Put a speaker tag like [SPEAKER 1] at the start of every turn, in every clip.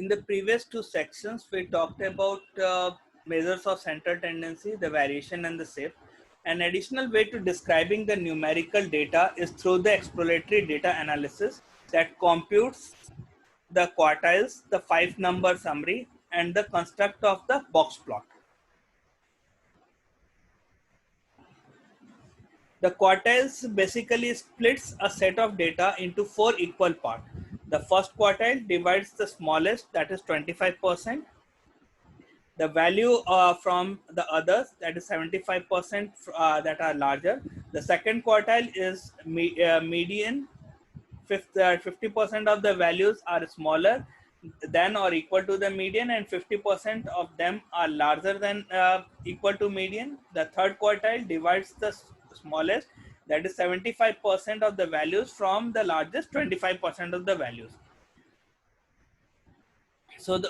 [SPEAKER 1] In the previous two sections, we talked about measures of central tendency, the variation and the shift. An additional way to describing the numerical data is through the exploratory data analysis that computes the quartiles, the 5-number summary, and the construct of the box plot. The quartiles basically splits a set of data into 4 equal parts. The first quartile divides the smallest, that is 25%. The value from the others, that is 75% that are larger. The second quartile is median. 50% of the values are smaller than or equal to the median, and 50% of them are larger than equal to median. The third quartile divides the smallest, that is 75% of the values, from the largest 25% of the values. So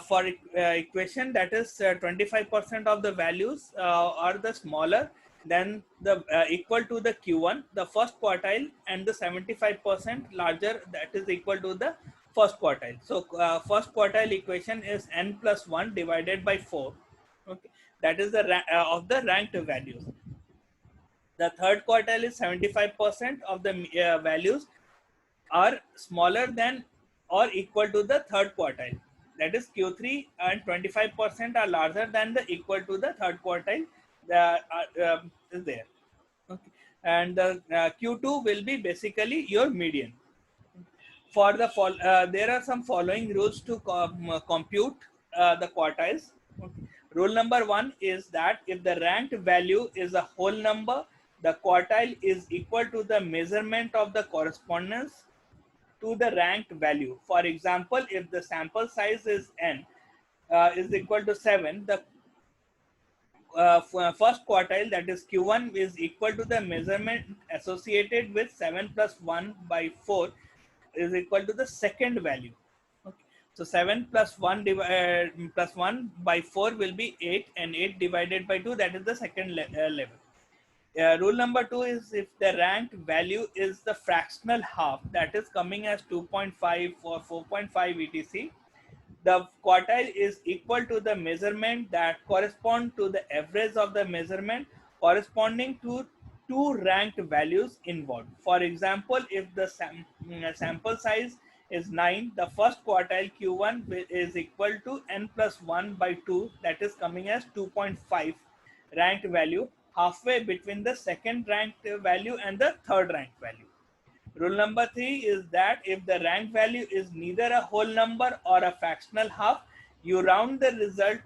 [SPEAKER 1] for equation, that is 25% of the values are the smaller than the equal to the Q1, the first quartile, and the 75% larger, that is equal to the first quartile. So first quartile equation is n plus 1 divided by 4. Okay, that is the of the ranked values. The third quartile is 75% of the values are smaller than or equal to the third quartile, that is Q3, and 25% are larger than the equal to the third quartile that is there. Okay. And the Q2 will be basically your median. For the there are some following rules to compute the quartiles. Okay. Rule number 1 is that if the ranked value is a whole number, the quartile is equal to the measurement of the correspondence to the ranked value. For example, if the sample size is n is equal to 7, the first quartile, that is Q1, is equal to the measurement associated with 7 plus 1 by 4 is equal to the second value. Okay. So 7 plus 1 plus 1 by 4 will be 8, and 8 divided by 2, that is the second level. Rule number 2 is if the ranked value is the fractional half, that is coming as 2.5 or 4.5 etc. The quartile is equal to the measurement that correspond to the average of the measurement corresponding to two ranked values involved. For example, if the sample size is 9, the first quartile Q1 is equal to n plus 1 by 2, that is coming as 2.5 ranked value, halfway between the second ranked value and the third ranked value. Rule number 3 is that if the ranked value is neither a whole number or a fractional half, you round the result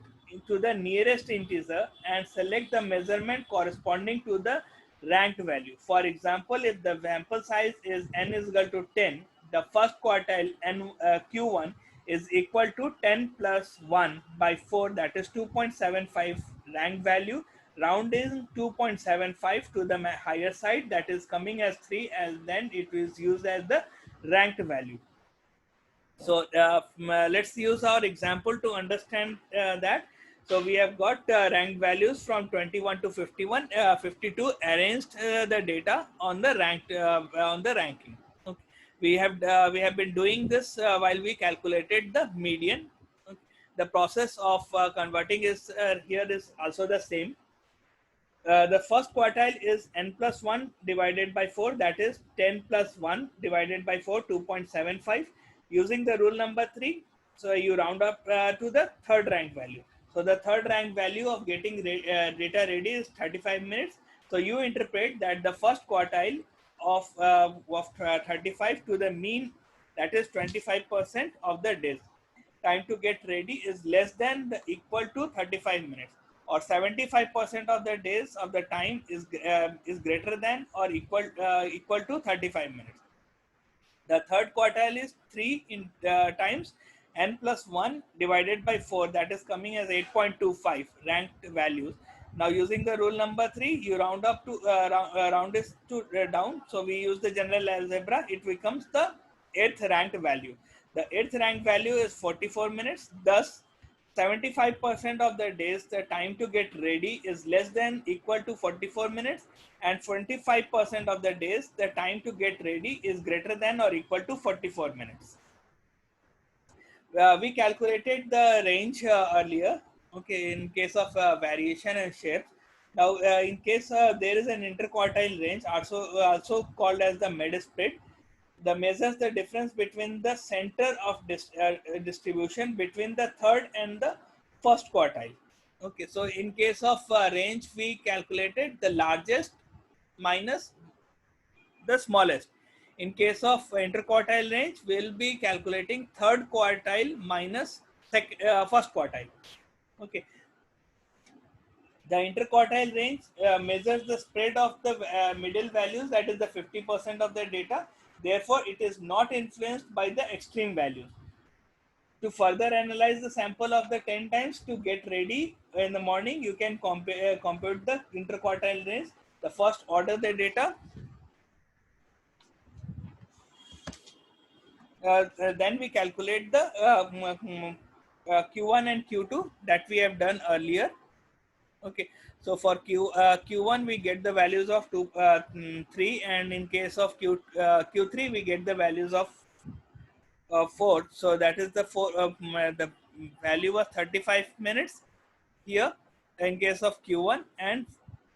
[SPEAKER 1] to the nearest integer and select the measurement corresponding to the ranked value. For example, if the sample size is n is equal to 10, the first quartile Q1 is equal to 10 plus 1 by 4, that is 2.75 ranked value. Rounding 2.75 to the higher side, that is coming as 3, and then it is used as the ranked value. So let's use our example to understand that. So we have got ranked values from 21 to 52 arranged the data on the ranked on the ranking. Okay. We have been doing this while we calculated the median. Okay. The process of converting is here is also the same. The first quartile is n plus 1 divided by 4, that is 10 plus 1 divided by 4, 2.75. Using the rule number 3, so you round up to the third rank value. So the third rank value of getting data ready is 35 minutes. So you interpret that the first quartile of 35 to the mean, that is 25% of the days. Time to get ready is less than the equal to 35 minutes. Or 75% of the days of the time is greater than or equal to 35 minutes. The third quartile is 3 in times n plus 1 divided by 4, that is coming as 8.25 ranked values. Now using the rule number 3, you round up to round this to down. So we use the general algebra. It becomes the 8th ranked value. The 8th ranked value is 44 minutes. Thus 75% of the days the time to get ready is less than equal to 44 minutes, and 25% of the days the time to get ready is greater than or equal to 44 minutes. We calculated the range earlier, okay, in case of variation and shapes. Now, in case there is an interquartile range, also called as the mid-split, the measures the difference between the center of distribution between the third and the first quartile. Okay, so in case of range, we calculated the largest minus the smallest. In case of interquartile range, we'll be calculating third quartile minus first quartile. Okay. The interquartile range measures the spread of the middle values, that is the 50% of the data. Therefore, it is not influenced by the extreme values. To further analyze the sample of the 10 times to get ready in the morning, you can compute the interquartile range. The first order the data, then we calculate the Q1 and Q2 that we have done earlier. Okay, so for Q1 we get the values of 3, and in case of Q3 we get the values of 4. So that is the value was 35 minutes here in case of Q1, and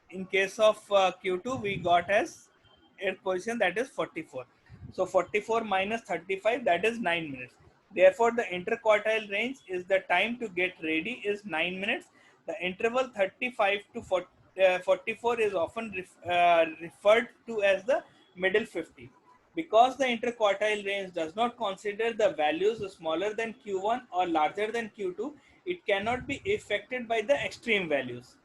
[SPEAKER 1] in case of Q2 we got as 8th position, that is 44. So 44 minus 35, that is 9 minutes. Therefore, the interquartile range is the time to get ready is 9 minutes. The interval 35 to 44 is often referred to as the middle 50. Because the interquartile range does not consider the values smaller than Q1 or larger than Q2, it cannot be affected by the extreme values.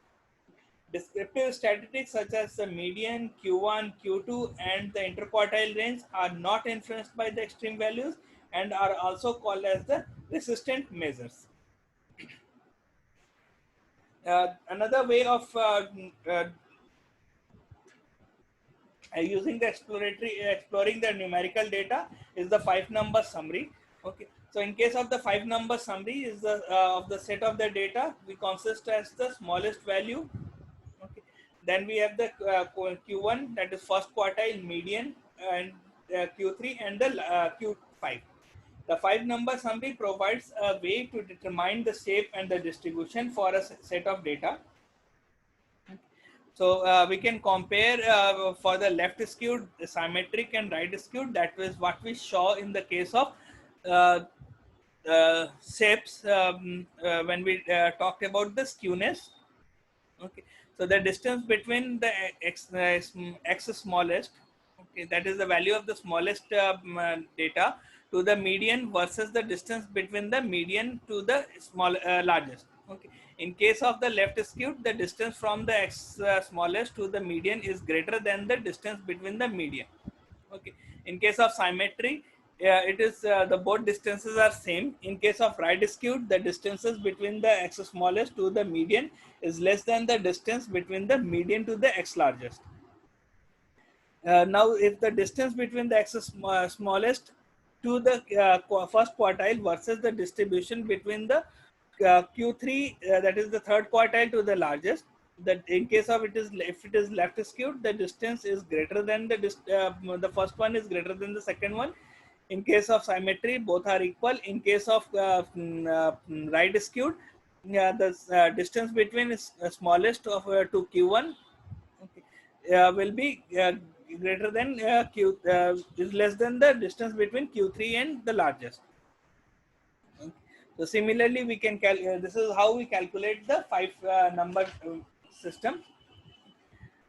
[SPEAKER 1] Descriptive statistics such as the median, Q1, Q2, and the interquartile range are not influenced by the extreme values and are also called as the resistant measures. Another way of using the exploring the numerical data is the 5-number summary. Okay, so in case of the 5-number summary is the of the set of the data, we consist as the smallest value. Okay, then we have the Q1, that is first quartile, median, and Q3 and the Q5. The 5-number summary provides a way to determine the shape and the distribution for a set of data. So we can compare for the left skewed, symmetric, and right skewed. That was what we saw in the case of uh, shapes when we talked about the skewness. Okay, so the distance between the x smallest, okay, that is the value of the smallest data to the median versus the distance between the median to the largest. Okay, in case of the left skewed, the distance from the x smallest to the median is greater than the distance between the median. Okay, in case of symmetry, it is the both distances are same. In case of right skewed, the distances between the x smallest to the median is less than the distance between the median to the x largest. Now, if the distance between the x smallest to the first quartile versus the distribution between the Q3, that is the third quartile, to the largest, that in case of it is, if it is left skewed, the distance is greater than the first one is greater than the second one. In case of symmetry, both are equal. In case of right skewed, the distance between is smallest of to Q1, okay, will be greater than is less than the distance between Q3 and the largest. Okay. So similarly, we can this is how we calculate the 5-number system.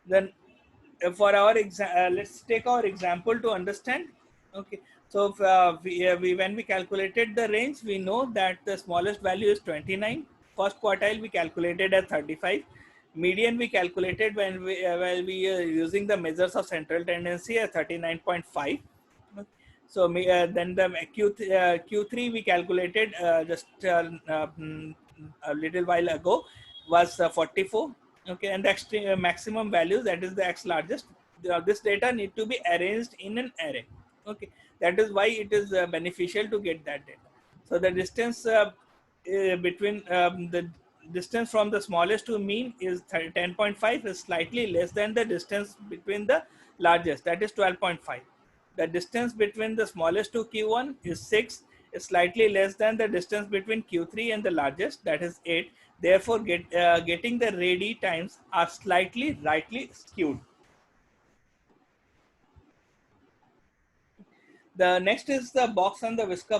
[SPEAKER 1] Then for our let's take our example to understand. Okay, so we when we calculated the range, we know that the smallest value is 29. First quartile we calculated at 35. Median we calculated when we are using the measures of central tendency at 39.5. So then the Q3 we calculated just a little while ago was 44. Okay, and the extreme maximum values, that is the x largest. This data need to be arranged in an array. Okay, that is why it is beneficial to get that data. So the distance between the distance from the smallest to mean is 10.5, is slightly less than the distance between the largest, that is 12.5. The distance between the smallest to Q1 is 6, is slightly less than the distance between Q3 and the largest, that is 8. Therefore, getting the radii times are slightly rightly skewed. The next is the box and the whisker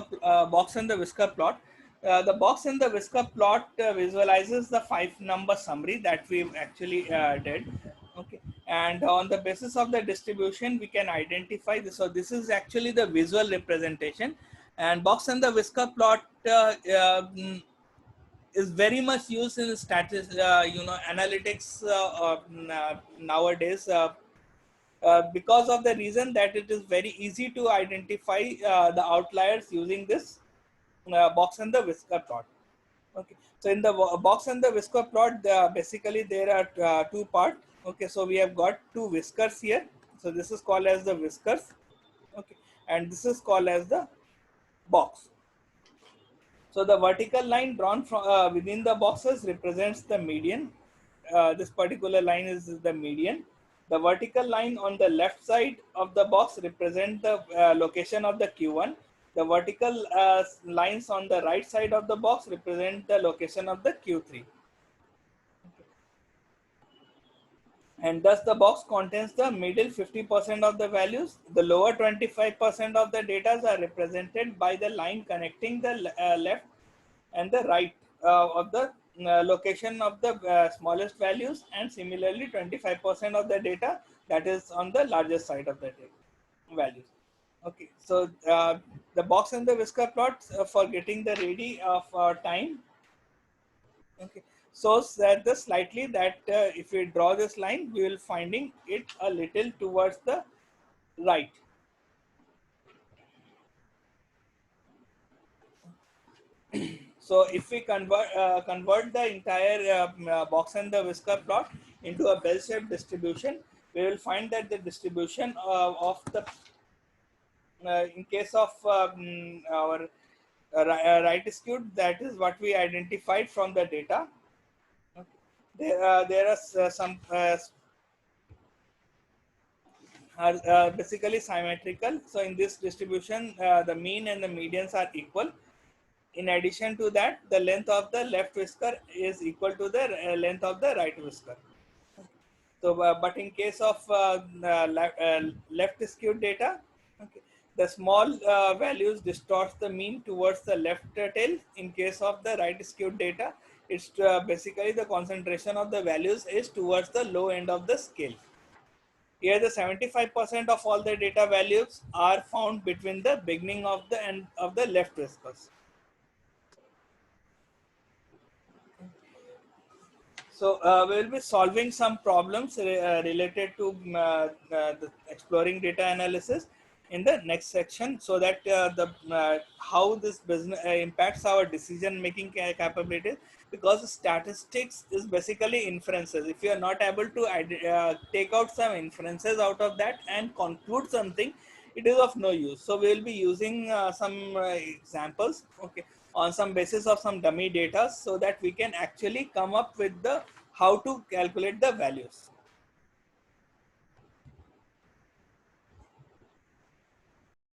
[SPEAKER 1] plot. The box and the whisker plot visualizes the 5-number summary that we actually did. Okay, and on the basis of the distribution, we can identify this. So this is actually the visual representation, and box and the whisker plot is very much used in analytics nowadays. Because of the reason that it is very easy to identify the outliers using this box and the whisker plot. Okay, so in the box and the whisker plot, basically there are two parts. Okay, so we have got two whiskers here. So this is called as the whiskers. Okay, and this is called as the box. So the vertical line drawn from within the boxes represents the median. This particular line is the median. The vertical line on the left side of the box represent the location of the Q1. The vertical lines on the right side of the box represent the location of the Q3. And thus the box contains the middle 50% of the values. The lower 25% of the data are represented by the line connecting the left and the right of the location of the smallest values, and similarly 25% of the data that is on the largest side of the values. Okay, so the box and the whisker plots for getting the radii of time. Okay, so that the slightly that if we draw this line, we will finding it a little towards the right. So if we convert the entire box and the whisker plot into a bell-shaped distribution, we will find that the distribution of the in case of our right skewed, that is what we identified from the data. Okay. There are some are basically symmetrical. So in this distribution, the mean and the medians are equal. In addition to that, the length of the left whisker is equal to the length of the right whisker. So, but in case of left skewed data, okay, the small values distorts the mean towards the left tail. In case of the right skewed data, it's basically the concentration of the values is towards the low end of the scale. Here, the 75% of all the data values are found between the beginning of the end of the left whiskers. So we will be solving some problems related to the exploring data analysis in the next section, so that the how this business impacts our decision making capabilities, because statistics is basically inferences. If you are not able to take out some inferences out of that and conclude something, it is of no use. So we will be using some examples, okay, on some basis of some dummy data, so that we can actually come up with the how to calculate the values.